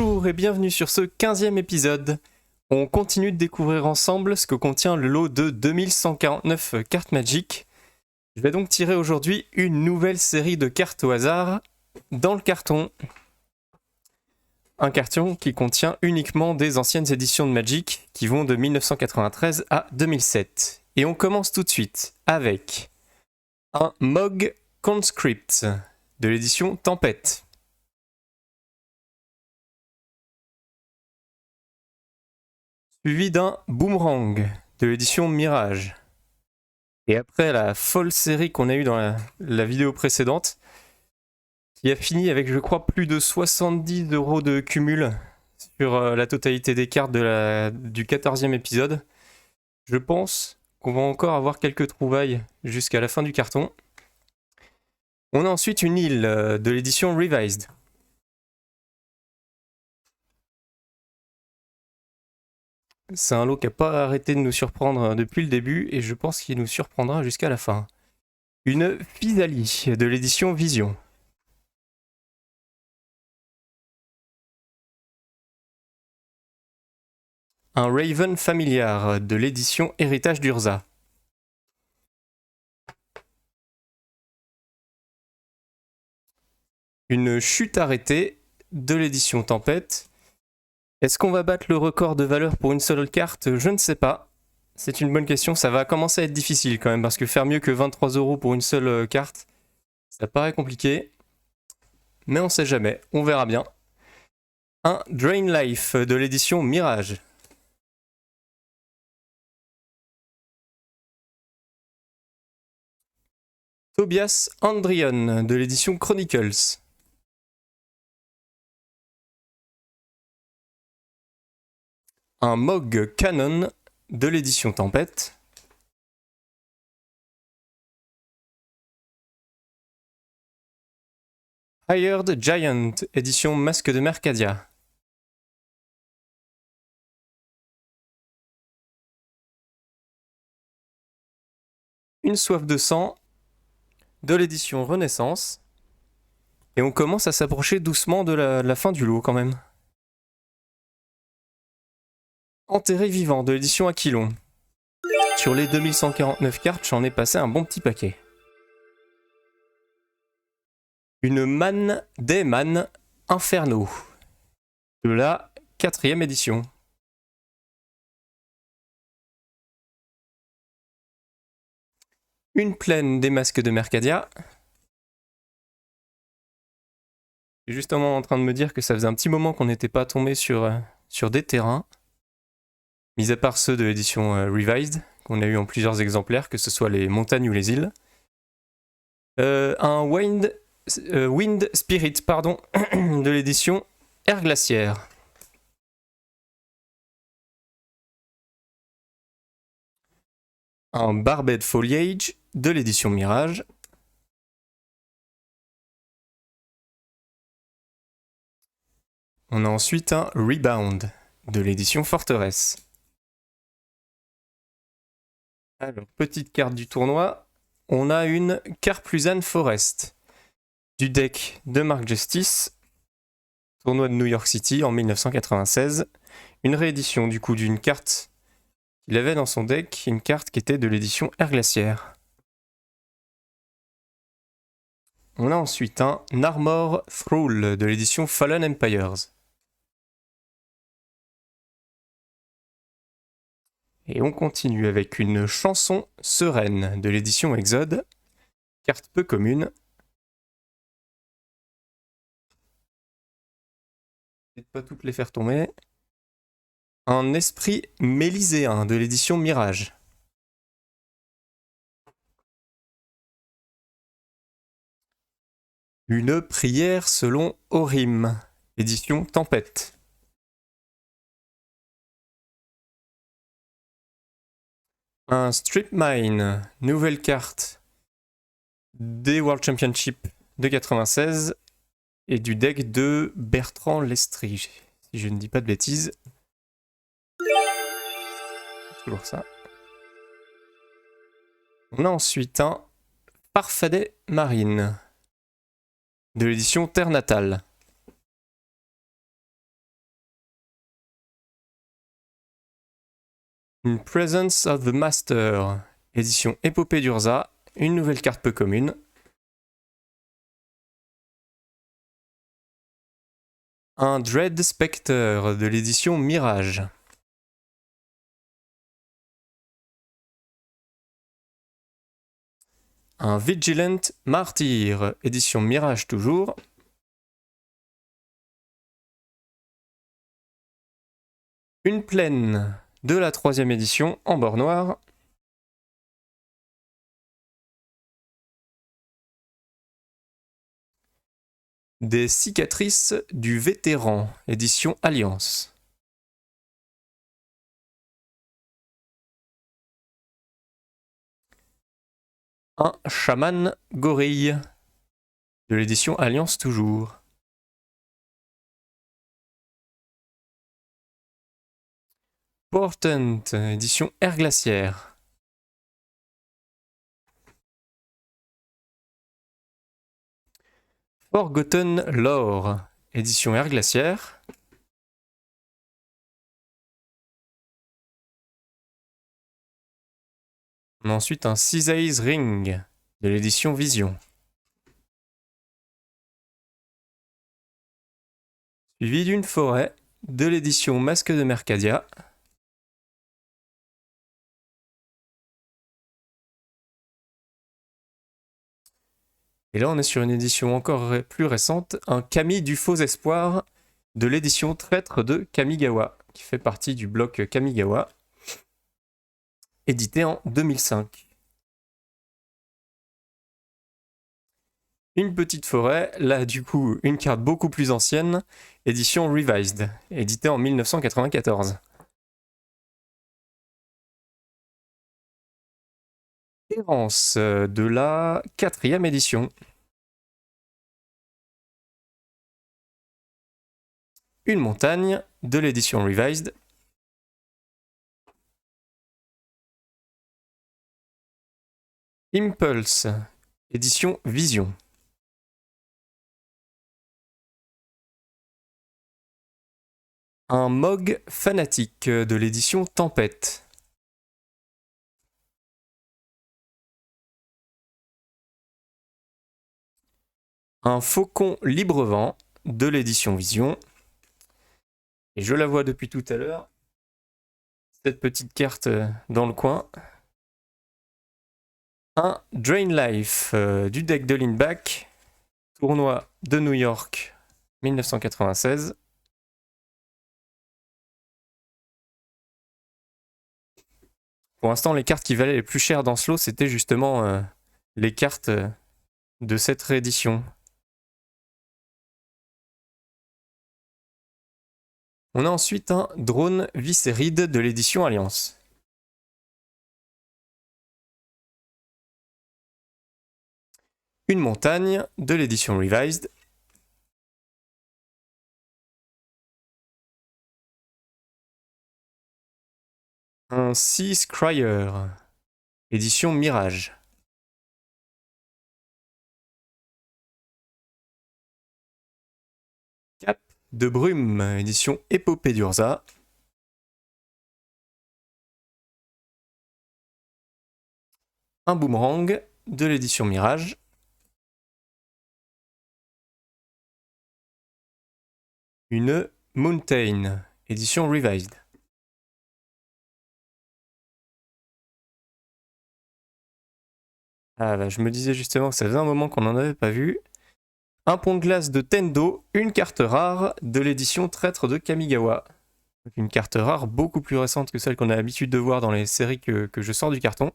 Bonjour et bienvenue sur ce 15e épisode. On continue de découvrir ensemble ce que contient le lot de 2149 cartes Magic. Je vais donc tirer aujourd'hui une nouvelle série de cartes au hasard dans le carton. Un carton qui contient uniquement des anciennes éditions de Magic qui vont de 1993 à 2007. Et on commence tout de suite avec un Mogg Conscript de l'édition Tempête. Suivi d'un Boomerang de l'édition Mirage. Et après la folle série qu'on a eue dans la vidéo précédente, qui a fini avec, je crois, plus de 70 € de cumul sur la totalité des cartes du 14e épisode, je pense qu'on va encore avoir quelques trouvailles jusqu'à la fin du carton. On a ensuite une île de l'édition Revised. C'est un lot qui n'a pas arrêté de nous surprendre depuis le début et je pense qu'il nous surprendra jusqu'à la fin. Une Physalie de l'édition Vision. Un Raven familiar de l'édition Héritage d'Urza. Une chute arrêtée de l'édition Tempête. Est-ce qu'on va battre le record de valeur pour une seule carte ? Je ne sais pas. C'est une bonne question, ça va commencer à être difficile quand même, parce que faire mieux que 23 € pour une seule carte, ça paraît compliqué. Mais on sait jamais, on verra bien. Un Drain Life de l'édition Mirage. Tobias Andrion de l'édition Chronicles. Un Mogg Canon de l'édition Tempête. Hired Giant, édition Masque de Mercadia. Une Soif de Sang de l'édition Renaissance. Et on commence à s'approcher doucement de la fin du lot quand même. Enterré Vivant de l'édition Aquilon. Sur les 2149 cartes, j'en ai passé un bon petit paquet. Une manne des mannes Inferno de la 4e édition. Une plaine des masques de Mercadia. Je suis justement en train de me dire que ça faisait un petit moment qu'on n'était pas tombé sur des terrains, mis à part ceux de l'édition Revised, qu'on a eu en plusieurs exemplaires, que ce soit les montagnes ou les îles. Un Wind Spirit de l'édition Air Glaciaire. Un Barbed Foliage de l'édition Mirage. On a ensuite un Rebound de l'édition Forteresse. Alors, petite carte du tournoi, on a une Karplusan Forest du deck de Mark Justice, tournoi de New York City en 1996. Une réédition du coup d'une carte qu'il avait dans son deck, une carte qui était de l'édition Air Glaciaire. On a ensuite un Armor Thrall de l'édition Fallen Empires. Et on continue avec une Chanson Sereine de l'édition Exode, carte peu commune. Peut-être pas toutes les faire tomber. Un Esprit Méliséen de l'édition Mirage. Une Prière selon Orim, édition Tempête. Un Strip Mine, nouvelle carte des World Championship de 96 et du deck de Bertrand Lestrie, si je ne dis pas de bêtises. Toujours ça. On a ensuite un Farfadet Marine de l'édition Terre Natale. Une Presence of the Master, édition Épopée d'Urza, une nouvelle carte peu commune. Un Dread Spectre de l'édition Mirage. Un Vigilant Martyr, édition Mirage toujours. Une plaine de la 3e édition en bord noir. Des cicatrices du vétéran, édition Alliance. Un chaman gorille, de l'édition Alliance toujours. Portent, édition Air Glaciaire. Forgotten Lore, édition Air Glaciaire. On a ensuite un Seize Ring, de l'édition Vision. Suivi d'une forêt, de l'édition Masque de Mercadia. Et là, on est sur une édition encore plus récente, un Kami du Faux Espoir de l'édition Traître de Kamigawa, qui fait partie du bloc Kamigawa, édité en 2005. Une petite forêt, là du coup une carte beaucoup plus ancienne, édition Revised, édité en 1994. Errance de la 4e édition. Une montagne de l'édition Revised. Impulse, édition Vision. Un Mog fanatique de l'édition Tempête. Un Faucon Librevent de l'édition Vision. Et je la vois depuis tout à l'heure, cette petite carte dans le coin. Un Drain Life du deck de Lindback, tournoi de New York 1996. Pour l'instant, les cartes qui valaient les plus chères dans ce lot, c'était justement les cartes de cette réédition. On a ensuite un Drone Viscéride de l'édition Alliance. Une montagne de l'édition Revised. Un Sea Scryer, édition Mirage. Cap de Brume, édition Épopée d'Urza. Un Boomerang de l'édition Mirage. Une Mountain, édition Revised. Ah bah, je me disais justement que ça faisait un moment qu'on n'en avait pas vu. Un pont de glace de Tendo, une carte rare de l'édition Traître de Kamigawa. Une carte rare beaucoup plus récente que celle qu'on a l'habitude de voir dans les séries que je sors du carton.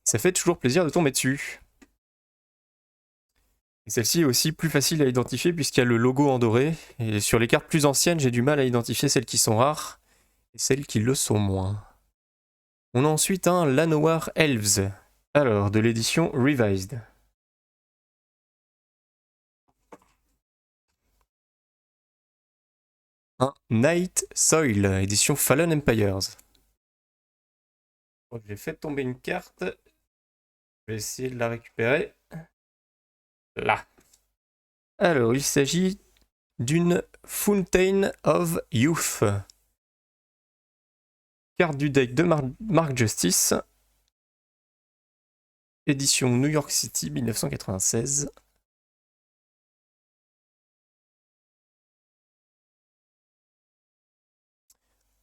Ça fait toujours plaisir de tomber dessus. Et celle-ci est aussi plus facile à identifier puisqu'il y a le logo en doré. Et sur les cartes plus anciennes, j'ai du mal à identifier celles qui sont rares et celles qui le sont moins. On a ensuite un Llanowar Elves, alors de l'édition Revised. Un Night Soil, édition Fallen Empires. J'ai fait tomber une carte. Je vais essayer de la récupérer. Là. Alors, il s'agit d'une Fountain of Youth. Carte du deck de Mark Justice. Édition New York City 1996.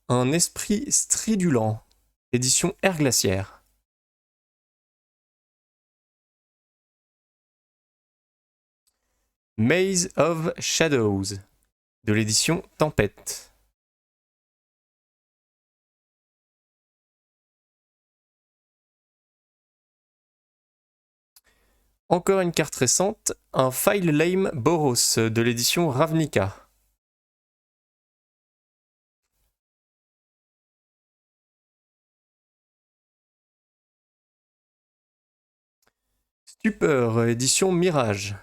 Un esprit stridulent. Édition Air Glaciaire. Maze of Shadows. De l'édition Tempête. Encore une carte récente, un File Lame Boros de l'édition Ravnica. Stupeur, édition Mirage.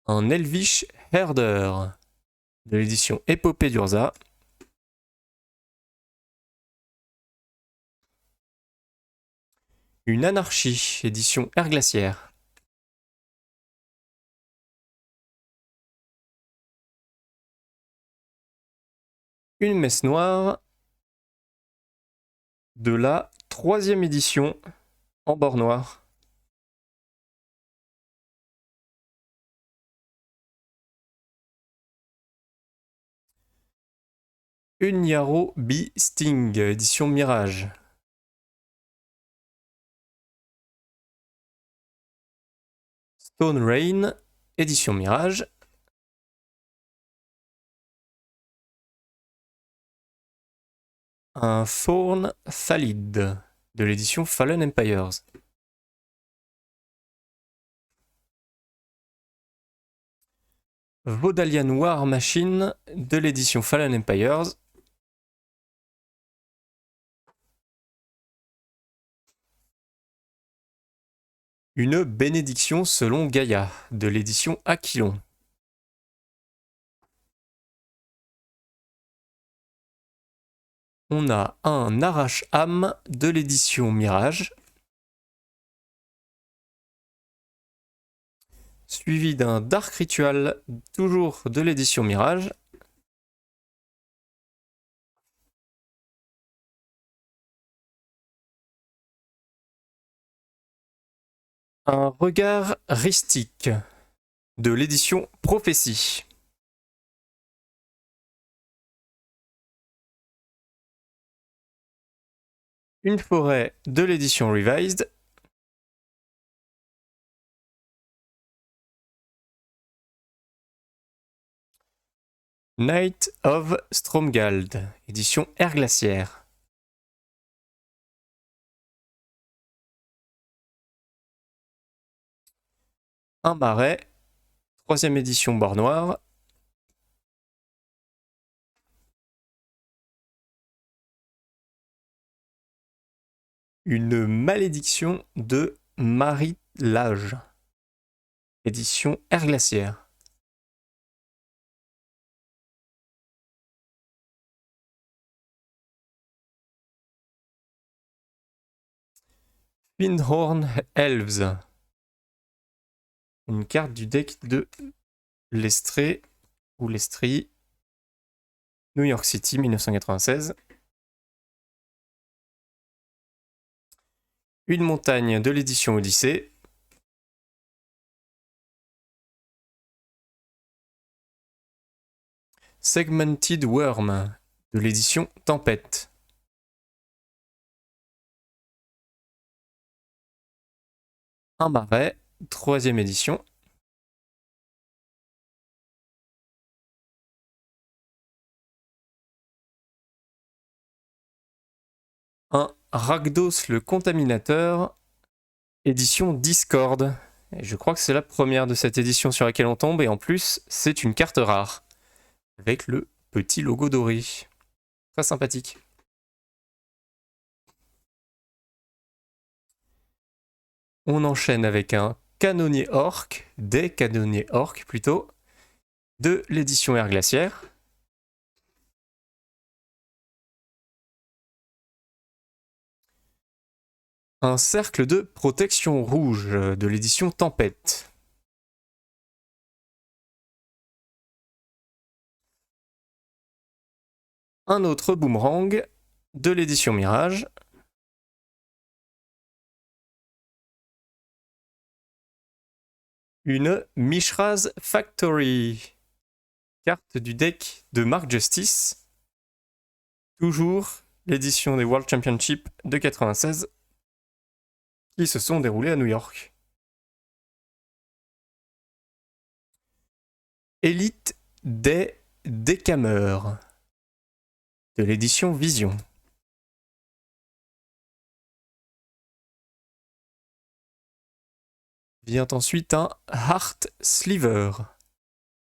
Un Elvish Herder de l'édition Épopée d'Urza. Une Anarchie, édition Air Glaciaire. Une Messe Noire de la 3e édition en bord noir. Une Yarrow Bee Sting, édition Mirage. Stone Rain, édition Mirage. Un Thorn Thalid de l'édition Fallen Empires. Vodalian War Machine de l'édition Fallen Empires. Une bénédiction selon Gaïa de l'édition Aquilon. On a un Arrache-âme de l'édition Mirage. Suivi d'un Dark Ritual, toujours de l'édition Mirage. Un Regard Ristique de l'édition Prophétie. Une Forêt de l'édition Revised. Knight of Stromgald, édition Air Glaciaire. Un Marais, 3e édition bord noir. Une Malédiction de Marie-Lage, édition Air Glaciaire. Twinhorn Elves. Une carte du deck de l'Estrée ou l'Estrie. New York City 1996. Une montagne de l'édition Odyssée. Segmented Worm de l'édition Tempête. Un Marais, 3e édition. Un Rakdos le Contaminateur, édition Discord. Et je crois que c'est la première de cette édition sur laquelle on tombe, et en plus, c'est une carte rare, avec le petit logo doré. Très sympathique. On enchaîne avec un Canonnier Orc, des Canonniers Orc plutôt, de l'édition Air Glaciaire. Un cercle de protection rouge de l'édition Tempête. Un autre boomerang de l'édition Mirage. Une Mishra's Factory. Carte du deck de Mark Justice. Toujours l'édition des World Championship de 96 qui se sont déroulés à New York. Elite des Décameurs de l'édition Vision. Vient ensuite un Heart Sliver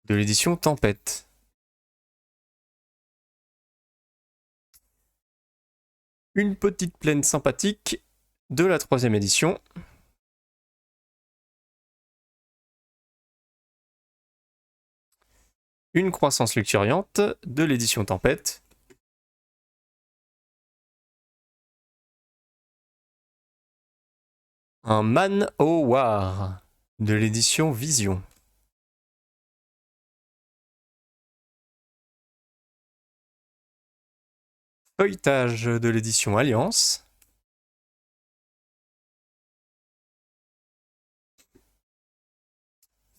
de l'édition Tempête. Une petite plaine sympathique de la 3e édition. Une croissance luxuriante de l'édition Tempête. Un Man-O-War de l'édition Vision. Feuilletage de l'édition Alliance.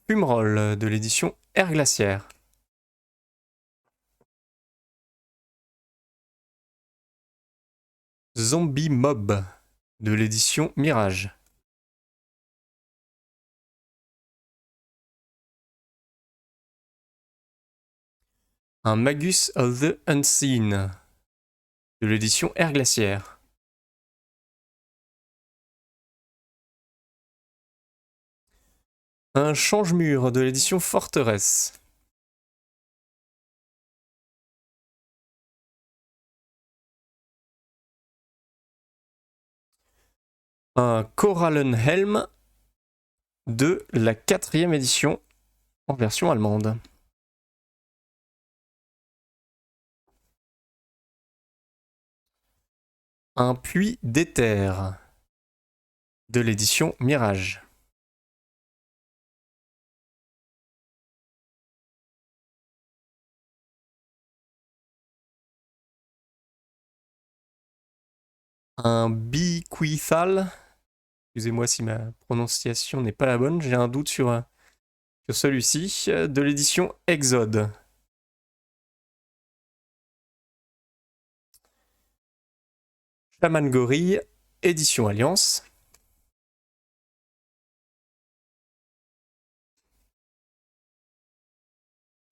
Fumerol de l'édition Air Glaciaire. Zombie Mob de l'édition Mirage. Un Magus of the Unseen de l'édition Air Glaciaire. Un Change-Mur de l'édition Forteresse. Un Korallenhelm de la 4e édition en version allemande. Un Puits d'éther de l'édition Mirage. Un Bequeathal. Excusez-moi si ma prononciation n'est pas la bonne, j'ai un doute sur celui-ci, de l'édition Exode. Shaman Gorille, édition Alliance.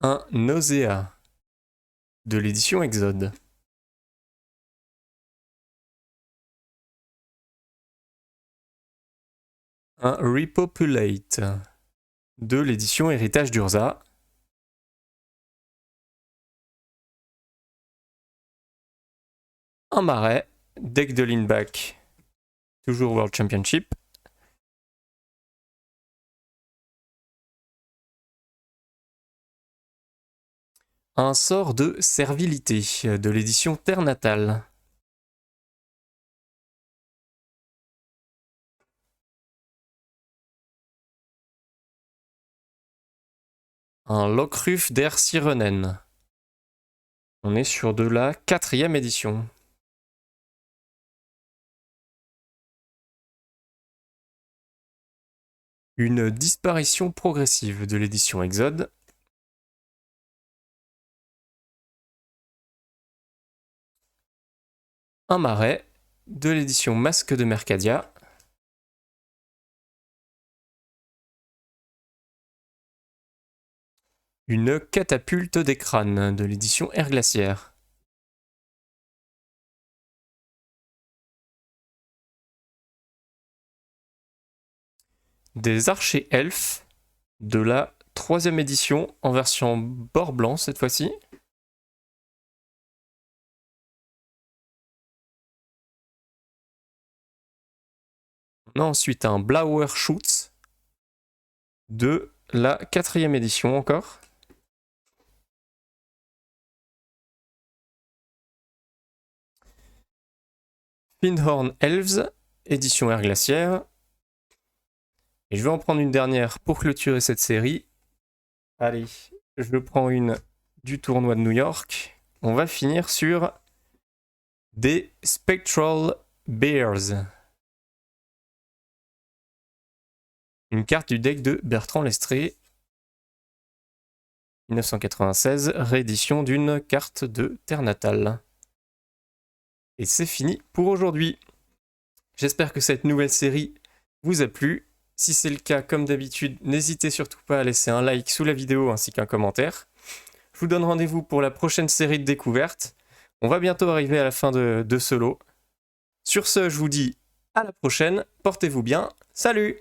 Un Nausea de l'édition Exode. Un Repopulate de l'édition Héritage d'Urza. Un Marais, deck de Lindback, toujours World Championship. Un sort de servilité de l'édition Terre Natale. Un Lockruf der Sirenen. On est sur de la 4e édition. Une disparition progressive de l'édition Exode. Un Marais de l'édition Masque de Mercadia. Une Catapulte des crânes de l'édition Air Glaciaire. Des archers elfes de la 3e édition en version bord blanc cette fois-ci. On a ensuite un Blauer Schutz de la 4e édition encore. Findhorn Elves, édition Air Glaciaire. Et je vais en prendre une dernière pour clôturer cette série. Allez, je prends une du tournoi de New York. on va finir sur des Spectral Bears. Une carte du deck de Bertrand Lestrée. 1996, réédition d'une carte de Terre Natale. Et c'est fini pour aujourd'hui. J'espère que cette nouvelle série vous a plu. Si c'est le cas, comme d'habitude, n'hésitez surtout pas à laisser un like sous la vidéo ainsi qu'un commentaire. Je vous donne rendez-vous pour la prochaine série de découvertes. On va bientôt arriver à la fin de ce lot. Sur ce, je vous dis à la prochaine, portez-vous bien, salut!